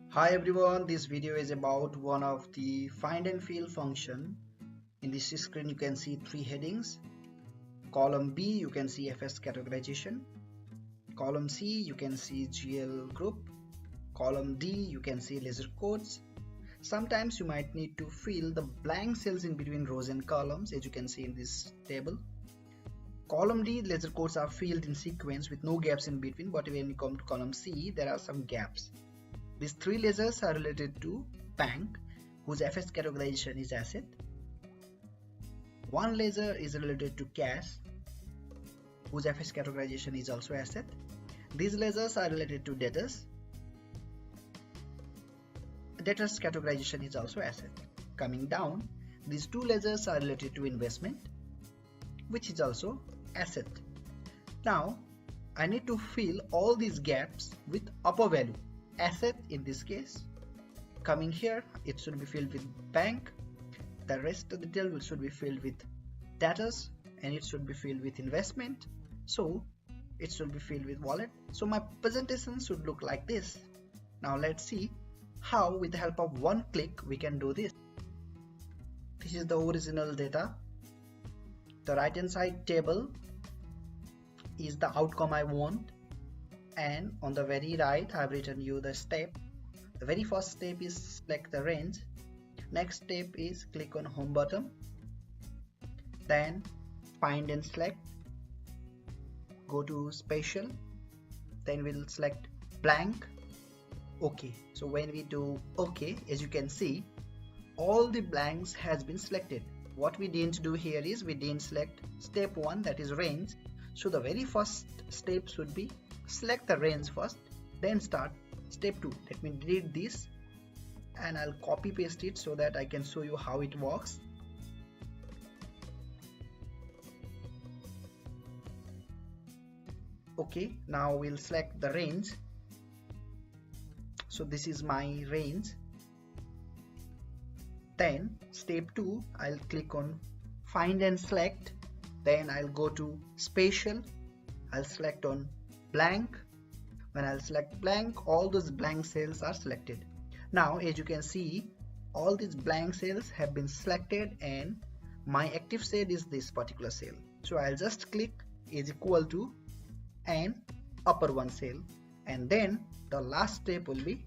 Hi everyone, this video is about one of the find and fill function. In this screen you can see three headings. Column B you can see FS categorization. Column C you can see GL group. Column D you can see laser codes. Sometimes you might need to fill the blank cells in between rows and columns, as you can see in this table. Column D laser codes are filled in sequence with no gaps in between, but when you come to column C there are some gaps. These three lasers are related to bank, whose FS categorization is asset. One laser is related to cash, whose FS categorization is also asset. These lasers are related to debtors. Debtors categorization is also asset. Coming down, these two lasers are related to investment, which is also asset. Now I need to fill all these gaps with upper value, asset in this case. Coming here, it should be filled with bank. The rest of the detail should be filled with debtors, and it should be filled with investment. So it should be filled with wallet. So my presentation should look like this. Now let's see how, with the help of one click, we can do this. This is the original data. The right hand side table is the outcome I want, and on the very right I have written you the step. The very first step is select the range. Next step is click on home button, then find and select, go to spatial, then we'll select blank. OK. So when we do OK, as you can see, all the blanks has been selected. What we didn't do here is we didn't select step 1, that is range. So the very first step should be select the range first, then start step 2. Let me delete this and I'll copy paste it so that I can show you how it works. Okay, now we'll select the range. So this is my range. Then step 2, I'll click on find and select. Then I'll go to spatial. I'll select on blank. When I'll select blank, all those blank cells are selected. Now as you can see, all these blank cells have been selected and my active cell is this particular cell. So I'll just click is equal to and upper one cell, and then the last step will be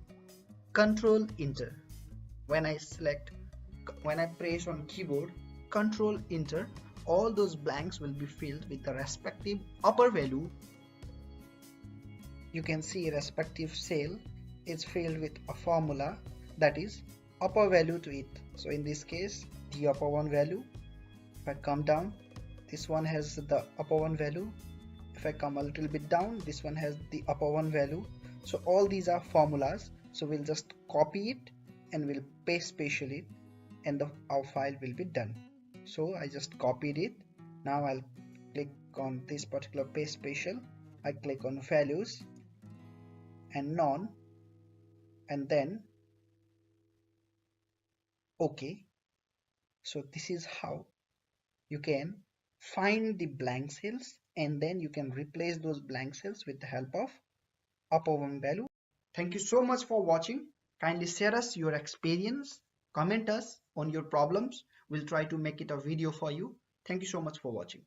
Control Enter. When I press on keyboard Control Enter, all those blanks will be filled with the respective upper value. You can see respective cell is filled with a formula that is upper value to it. So in this case, the upper one value. If I come down, this one has the upper one value. If I come a little bit down, this one has the upper one value. So all these are formulas. So we'll just copy it and we'll paste spatial it, and our file will be done. So I just copied it. Now I'll click on this particular paste spatial. I click on values and none, and then OK. So this is how you can find the blank cells, and then you can replace those blank cells with the help of upper one value. Thank you so much for watching. Kindly share us your experience, comment us on your problems. We'll try to make it a video for you. Thank you so much for watching.